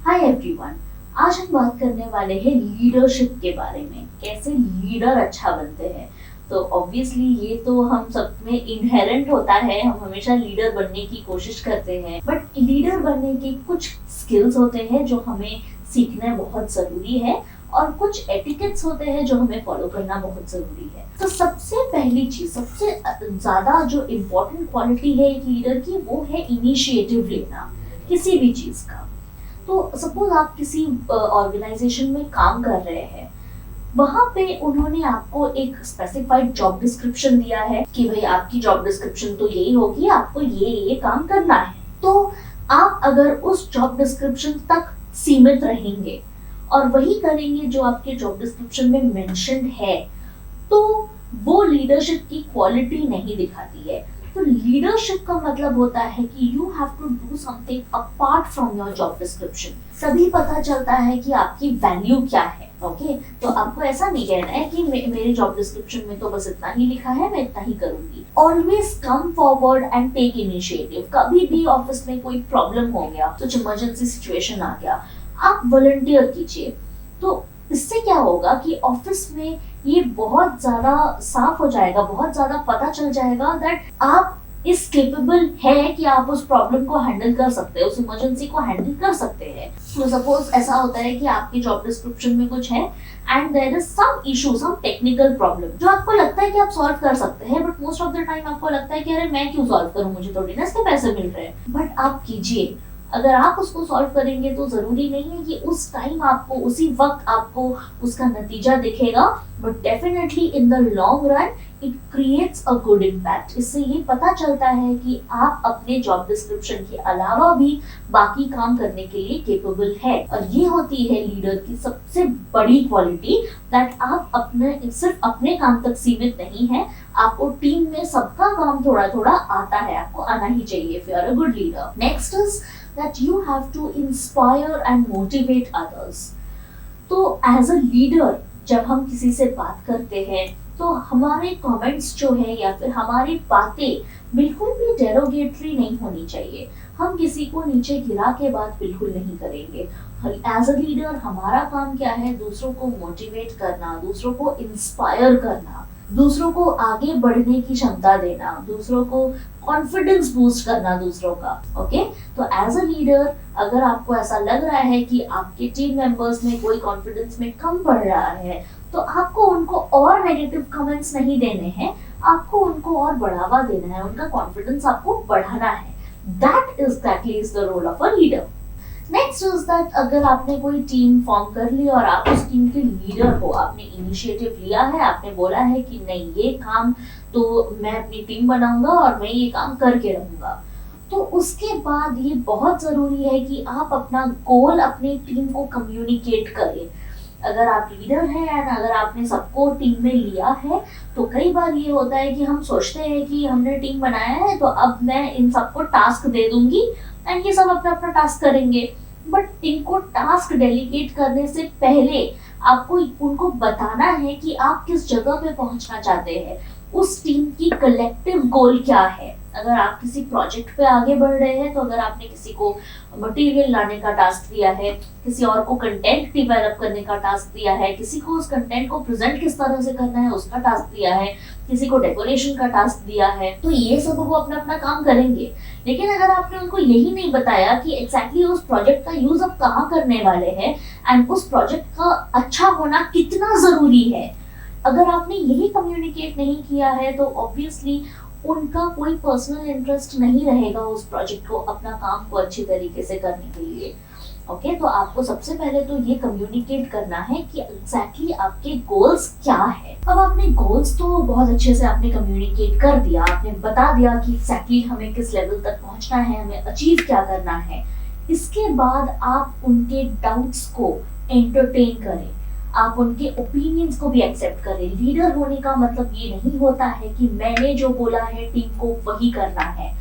Hi everyone. आज हम बात करने वाले हैं लीडरशिप के बारे में, कैसे लीडर अच्छा बनते हैं। तो ऑब्वियसली ये तो हम सब में इनहेरेंट होता है, हम हमेशा लीडर बनने की कोशिश करते हैं, बट लीडर बनने के कुछ स्किल्स होते हैं जो हमें सीखना बहुत ज़रूरी है और कुछ एटिकेट्स होते हैं जो हमें फॉलो करना बहुत ज़रूरी है। तो सबसे पहली चीज़, सबसे ज़्यादा जो इम्पोर्टेंट क्वालिटी है एक लीडर की, वो है इनिशिएटिव लेना किसी भी चीज़ का। तो सपोज आप किसी ऑर्गेनाइजेशन में काम कर रहे हैं, वहां पे उन्होंने आपको एक स्पेसिफाइड जॉब डिस्क्रिप्शन दिया है कि भाई आपकी जॉब डिस्क्रिप्शन तो यही होगी, आपको ये काम करना है। तो आप अगर उस जॉब डिस्क्रिप्शन तक सीमित रहेंगे और वही करेंगे जो आपके जॉब डिस्क्रिप्शन में मेंशन्ड है, तो वो लीडरशिप की क्वालिटी नहीं दिखाती है। तो लीडरशिप का मतलब होता है कि you have to do something apart from your job description. तभी पता चलता है कि आपकी वैल्यू क्या है। ओके, तो आपको ऐसा नहीं कहना है कि मेरी जॉब डिस्क्रिप्शन में तो बस इतना ही लिखा है, मैं इतना ही करूंगी। Always come forward and take initiative. कभी भी ऑफिस में कोई प्रॉब्लम हो गया, कुछ इमरजेंसी सिचुएशन आ गया, आप वॉलंटियर कीजिए। तो इससे क्या होगा कि ऑफिस में ये बहुत ज्यादा साफ हो जाएगा, बहुत ज्यादा पता चल जाएगा दैट आप इस केपेबल है कि आप उस प्रॉब्लम को हैंडल कर सकते हैं, उस इमरजेंसी को हैंडल कर सकते हैं। तो सपोज ऐसा होता है कि आपकी जॉब डिस्क्रिप्शन में कुछ है and there is some issue, some technical problem जो आपको लगता है कि आप सॉल्व कर सकते हैं, but most of the time आपको लगता है कि अरे मैं क्यों सॉल्व करूं, मुझे थोड़ी ना इसके पैसे मिल रहे हैं। बट आप कीजिए, अगर आप उसको सॉल्व करेंगे तो जरूरी नहीं है कि उस टाइम आपको, उसी वक्त आपको उसका नतीजा दिखेगा, but definitely in the long run it creates a good impact. इससे ये पता चलता है कि आप अपने जॉब डिस्क्रिप्शन के अलावा भी बाकी काम करने के लिए केपेबल है। और ये होती है लीडर की सबसे बड़ी क्वालिटी, दैट आप सिर्फ अपने काम तक सीमित नहीं है, आपको टीम में सबका काम थोड़ा थोड़ा आता है, आपको आना ही चाहिए if you are a good leader. Next is that you have to inspire and motivate others. तो as a leader जब हम किसी से बात करते हैं तो हमारे कमेंट्स जो है या फिर हमारी बातें बिल्कुल भी डेरोगेटरी नहीं होनी चाहिए। हम किसी को नीचे गिरा के बात बिल्कुल नहीं करेंगे। एज अ लीडर हमारा काम क्या है? दूसरों को मोटिवेट करना, दूसरों को इंस्पायर करना, दूसरों को आगे बढ़ने की क्षमता देना, दूसरों को कॉन्फिडेंस बूस्ट करना दूसरों का। ओके, तो एज अ लीडर अगर आपको ऐसा लग रहा है कि आपके टीम मेंबर्स में कोई कॉन्फिडेंस में कम पड़ रहा है, तो आपको उनको और नेगेटिव कमेंट्स नहीं देने हैं, आपको उनको और बढ़ावा देना है, उनका कॉन्फिडेंस आपको बढ़ाना है। That is the role of a leader. Next is that अगर आपने कोई टीम फॉर्म कर ली और आप उस टीम के लीडर हो, आपने इनिशिएटिव लिया है, आपने बोला है कि नहीं ये काम तो मैं अपनी टीम बनाऊंगा और मैं ये काम करके रहूंगा, तो उसके बाद ये बहुत जरूरी है कि आप अपना गोल अपनी टीम को कम्युनिकेट करें। अगर आप लीडर हैं एंड अगर आपने सबको टीम में लिया है, तो कई बार ये होता है कि हम सोचते हैं कि हमने टीम बनाया है तो अब मैं इन सबको टास्क दे दूंगी एंड ये सब अपना अपना टास्क करेंगे। बट इनको टास्क डेलीगेट करने से पहले आपको उनको बताना है कि आप किस जगह पे पहुंचना चाहते हैं, उस टीम की कलेक्टिव गोल क्या है। अगर आप किसी प्रोजेक्ट पे आगे बढ़ रहे हैं, तो अगर आपने किसी को मटेरियल लाने का टास्क दिया है, किसी और को कंटेंट डिवेलप करने का टास्क दिया है, किसी को उस कंटेंट को प्रेजेंट किस तरह से करना है उसका टास्क दिया है, किसी को डेकोरेशन का टास्क दिया है, तो ये सब वो अपना अपना काम करेंगे। लेकिन अगर आपने उनको यही नहीं बताया कि एग्जैक्टली उस प्रोजेक्ट का यूज आप कहाँ करने वाले हैं एंड उस प्रोजेक्ट का अच्छा होना कितना जरूरी है, अगर आपने यही कम्युनिकेट नहीं किया है, तो ऑब्वियसली उनका कोई पर्सनल इंटरेस्ट नहीं रहेगा उस प्रोजेक्ट को, अपना काम को अच्छी तरीके से करने के लिए। ओके, तो आपको सबसे पहले तो ये कम्युनिकेट करना है कि एग्जैक्टली आपके गोल्स क्या है। अब आपने गोल्स तो बहुत अच्छे से आपने कम्युनिकेट कर दिया, आपने बता दिया कि एग्जैक्टली हमें किस लेवल तक पहुंचना है, हमें अचीव क्या करना है। इसके बाद आप उनके डाउट्स को एंटरटेन करें, आप उनके ओपिनियंस को भी एक्सेप्ट करें। लीडर होने का मतलब ये नहीं होता है कि मैंने जो बोला है टीम को वही करना है।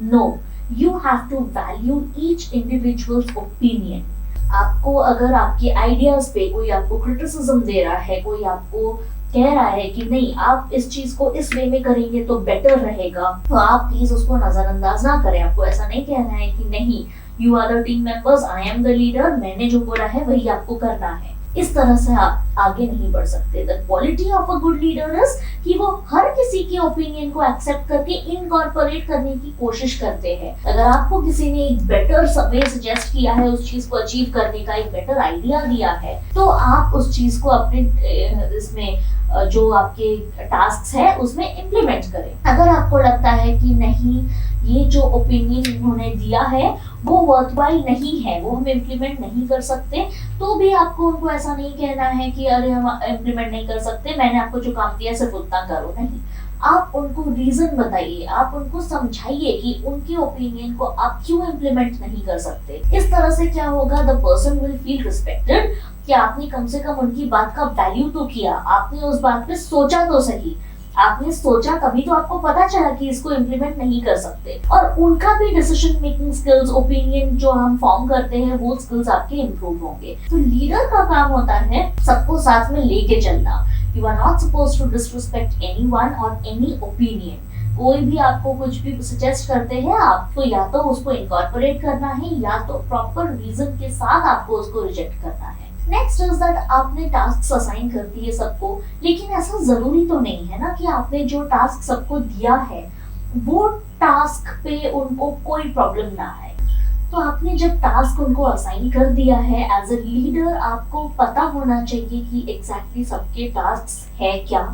No, you have to value each individual's opinion. आपको अगर आपके आइडियाज पे कोई आपको क्रिटिसिज्म दे रहा है, कोई आपको कह रहा है कि नहीं आप इस चीज को इस वे में करेंगे तो बेटर रहेगा, तो आप प्लीज उसको नजरअंदाज ना करें। आपको ऐसा नहीं कहना है कि नहीं you are the team members, I am the leader, मैंने जो बोला है वही आपको करना है। इस तरह से आप आगे नहीं बढ़ सकते। The quality of a good leader is कि वो हर किसी के ओपिनियन को एक्सेप्ट करके इनकॉर्पोरेट करने की कोशिश करते हैं। अगर आपको किसी ने एक बेटर वे सजेस्ट किया है, उस चीज को अचीव करने का एक बेटर आइडिया दिया है, तो आप उस चीज को अपने इसमें जो आपके टास्क है उसमें इम्प्लीमेंट करें। अगर आपको लगता है कि नहीं, ये जो ओपिनियन इन्होंने दिया है वो वर्थवाइल नहीं है, वो हम इम्प्लीमेंट नहीं कर सकते, तो भी आपको उनको ऐसा नहीं कहना है कि अरे हम इम्प्लीमेंट नहीं कर सकते, मैंने आपको जो काम दिया सिर्फ उतना करो। नहीं, आप उनको रीजन बताइए, आप उनको समझाइए कि उनके ओपिनियन को आप क्यों इम्प्लीमेंट नहीं कर सकते। इस तरह से क्या होगा, the person will feel respected कि आपने कम से कम उनकी बात का वैल्यू तो किया, आपने उस बात पे सोचा तो सही, आपने सोचा तभी तो आपको पता चला कि इसको इम्प्लीमेंट नहीं कर सकते। और उनका भी डिसीजन मेकिंग स्किल्स, ओपिनियन जो हम फॉर्म करते हैं, वो स्किल्स आपके इम्प्रूव होंगे। तो लीडर का काम होता है सबको साथ में लेके चलना। You are not supposed to disrespect anyone और एनी ओपिनियन। कोई भी आपको कुछ भी सजेस्ट करते हैं, आपको या तो उसको इनकॉर्पोरेट करना है या तो प्रॉपर रीजन के साथ आपको उसको रिजेक्ट करना है। नेक्स्ट इज दैट आपने टास्क असाइन कर दिए सबको, लेकिन ऐसा जरूरी तो नहीं है ना कि आपने जो टास्क सबको दिया है वो टास्क पे उनको कोई प्रॉब्लम ना आए। तो आपने जब टास्क उनको असाइन कर दिया है, एज अ लीडर आपको पता होना चाहिए कि एग्जैक्टली सबके टास्क है क्या,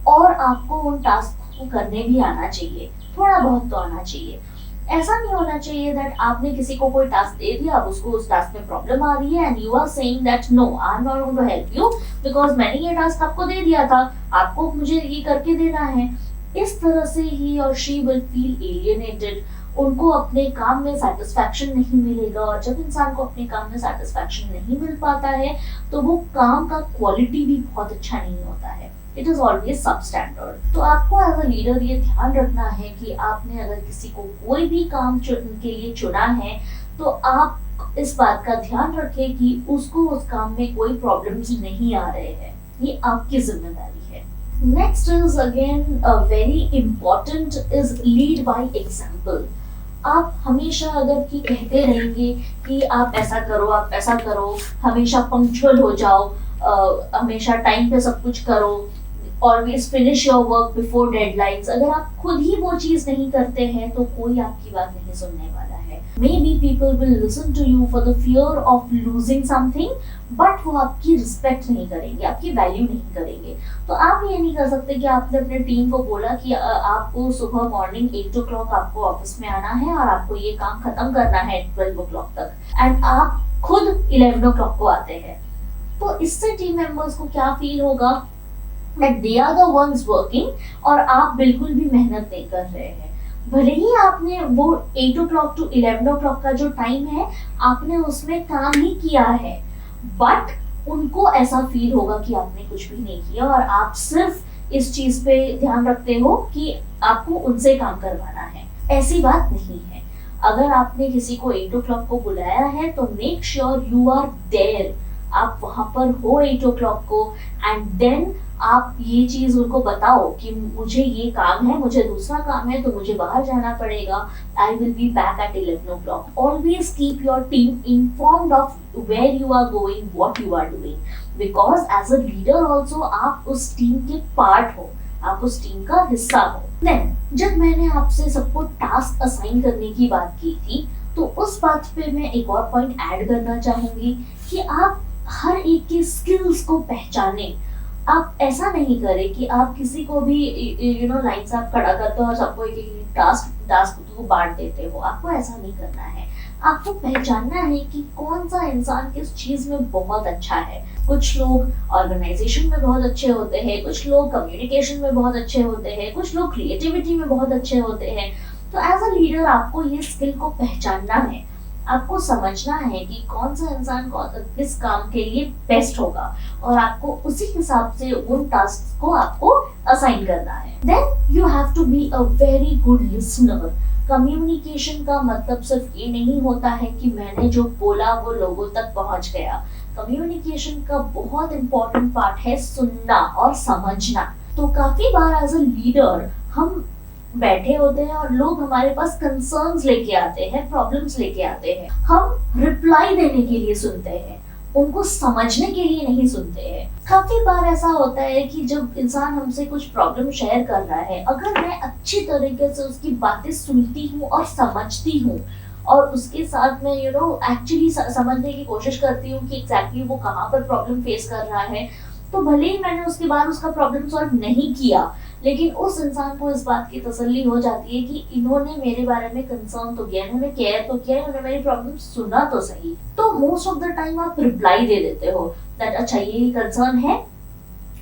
और आपको उन टास्क को करने भी आना चाहिए, थोड़ा बहुत तो आना चाहिए। ऐसा नहीं होना चाहिए दैट आपने किसी को कोई टास्क दे दिया, अब उसको उस टास्क में प्रॉब्लम आ रही है and you are saying that no, I am not going to help you because मैंने ये टास्क आपको दे दिया था, आपको मुझे ये करके देना है। इस तरह से ही और शी विल फील एलियनेटेड, उनको अपने काम में सेटिस्फैक्शन नहीं मिलेगा, और जब इंसान को अपने काम में सेटिस्फैक्शन नहीं मिल पाता है तो वो काम का क्वालिटी भी बहुत अच्छा नहीं होता है। इट इज ऑलवेज सब स्टैंडर्ड। तो आपको एज अ लीडर ये ध्यान रखना है कि आपने अगर किसी को कोई भी काम के लिए चुना है तो आप इस बात का ध्यान रखें कि उसको उस काम में कोई प्रॉब्लम्स नहीं आ रहे हैं, ये आपकी जिम्मेदारी है। Next is again very important is lead by example. आप हमेशा अगर कि कहते रहेंगे कि आप ऐसा करो, आप ऐसा करो, हमेशा पंक्चुअल हो जाओ, हमेशा टाइम पे सब कुछ करो, always finish your work before deadlines, अगर आप खुद ही वो चीज नहीं करते हैं तो कोई आपकी बात नहीं सुनने वाला है। Maybe people will listen to you for the fear of losing something, but वो आपकी रिस्पेक्ट नहीं करेंगे, आपकी वैल्यू नहीं करेंगे। तो आप ये नहीं कर सकते कि आपने अपने टीम को बोला कि आपको सुबह मॉर्निंग 8 o'clock आपको ऑफिस में आना है और आपको ये काम खत्म करना है 12 o'clock तक, एंड आप खुद 11 o'clock को आते हैं। तो इससे टीम मेंबर्स को क्या फील होगा, that they are the ones working और आप बिल्कुल भी मेहनत नहीं कर रहे हैं। भले ही आपने वो 8 o'clock to 11 o'clock का जो टाइम है आपने उसमें काम ही किया है, बट उनको ऐसा फील होगा कि आपने कुछ भी नहीं किया और आप सिर्फ इस चीज पे ध्यान रखते हो कि आपको उनसे काम करवाना है। ऐसी बात नहीं है। अगर आपने किसी को 8 o'clock को बुलाया है तो make sure you are there, आप वहां पर हो 8 o'clock को, एंड देन आप ये चीज उनको बताओ कि मुझे ये काम है, मुझे दूसरा काम है तो मुझे बाहर जाना पड़ेगा, I will be back at 11 o'clock। Always keep your team informed of where you are going, what you are doing, because as a leader also आप उस टीम के पार्ट हो, आप उस टीम का हिस्सा हो। देन जब मैंने आपसे सबको टास्क असाइन करने की बात की थी तो उस बात पे मैं एक और पॉइंट ऐड करना चाहूंगी कि आप हर एक के स्किल्स को पहचाने। आप ऐसा नहीं करें कि आप किसी को भी लाइन से आप खड़ा करते हो और सबको एक टास्क को बांट देते हो। आपको ऐसा नहीं करना है। आपको पहचानना है कि कौन सा इंसान किस चीज में बहुत अच्छा है। कुछ लोग ऑर्गेनाइजेशन में बहुत अच्छे होते हैं, कुछ लोग कम्युनिकेशन में बहुत अच्छे होते हैं, कुछ लोग क्रिएटिविटी में बहुत अच्छे होते हैं। तो एज अ लीडर आपको ये स्किल को पहचानना है, आपको समझना है कि कौन सा इंसान किस काम के लिए बेस्ट होगा और आपको उसी हिसाब से उन टास्क को आपको असाइन करना है। Then you have to be a very good listener. Communication का मतलब सिर्फ ये नहीं होता है कि मैंने जो बोला वो लोगों तक पहुंच गया। कम्युनिकेशन का बहुत इंपॉर्टेंट पार्ट है सुनना और समझना। तो काफी बार एज अ लीडर हम बैठे होते हैं और लोग हमारे पास कंसर्न्स लेके आते हैं, प्रॉब्लम्स लेके आते हैं, हम रिप्लाई देने के लिए सुनते हैं, उनको समझने के लिए नहीं सुनते हैं। काफी बार ऐसा होता है कि जब इंसान हमसे कुछ प्रॉब्लम शेयर कर रहा है, अगर मैं अच्छी तरीके से उसकी बातें सुनती हूँ और समझती हूँ और उसके साथ में एक्चुअली समझने की कोशिश करती हूँ कि एग्जैक्टली वो कहाँ पर प्रॉब्लम फेस कर रहा है, तो भले ही मैंने उसके बाद उसका प्रॉब्लम सॉल्व नहीं किया, लेकिन उस इंसान को इस बात की तसल्ली हो जाती है कि इन्होंने मेरे बारे में कंसर्न तो किया, इन्होंने केयर तो किया, इन्होंने मेरी प्रॉब्लम सुना तो सही। तो मोस्ट ऑफ द टाइम आप रिप्लाई दे देते हो दैट अच्छा ये कंसर्न है,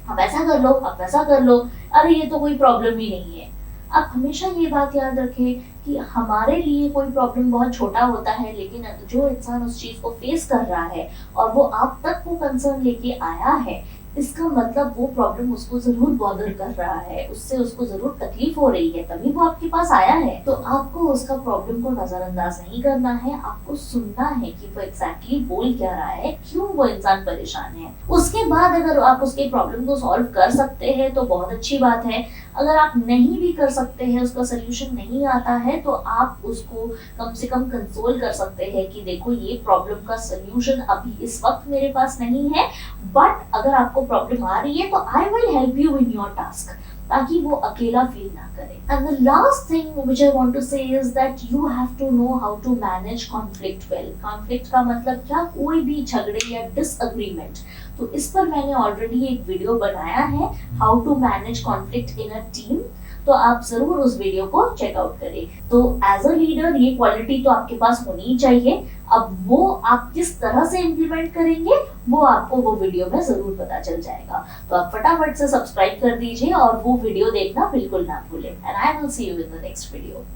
आप ऐसा कर लो, आप वैसा कर लो, अरे ये तो कोई प्रॉब्लम ही नहीं है। आप हमेशा ये बात याद रखें कि हमारे लिए कोई प्रॉब्लम बहुत छोटा होता है, लेकिन जो इंसान उस चीज को फेस कर रहा है और वो आप तक वो कंसर्न लेके आया है, इसका मतलब वो प्रॉब्लम उसको जरूर बॉदर कर रहा है, उससे उसको जरूर तकलीफ हो रही है, तभी वो आपके पास आया है। तो आपको उसका प्रॉब्लम को नजरअंदाज नहीं करना है, आपको सुनना है कि वो एग्जैक्टली बोल क्या रहा है, क्यों वो इंसान परेशान है। उसके बाद अगर आप उसके प्रॉब्लम को सॉल्व कर सकते हैं तो बहुत अच्छी बात है। अगर आप नहीं भी कर सकते हैं, उसका सोल्यूशन नहीं आता है, तो आप उसको कम से कम कंसोल कर सकते हैं कि देखो ये प्रॉब्लम का सोल्यूशन अभी इस वक्त मेरे पास नहीं है, बट अगर आपको प्रॉब्लम आ रही है तो I will help you in your task, ताकि वो अकेला फील ना करे। And the last thing which I want to say is that you have to know how to manage conflict well. Conflict का मतलब क्या, कोई भी झगड़े या डिसएग्रीमेंट। तो इस पर मैंने ऑलरेडी एक वीडियो बनाया है, how to manage conflict in a team, तो आप जरूर उस वीडियो को चेकआउट करें। तो एज अ लीडर ये क्वालिटी तो आपके पास होनी ही चाहिए। अब वो आप किस तरह से इम्प्लीमेंट करेंगे वो आपको वो वीडियो में जरूर पता चल जाएगा। तो आप फटाफट से सब्सक्राइब कर दीजिए और वो वीडियो देखना बिल्कुल ना भूलें। And I will see you in the next video.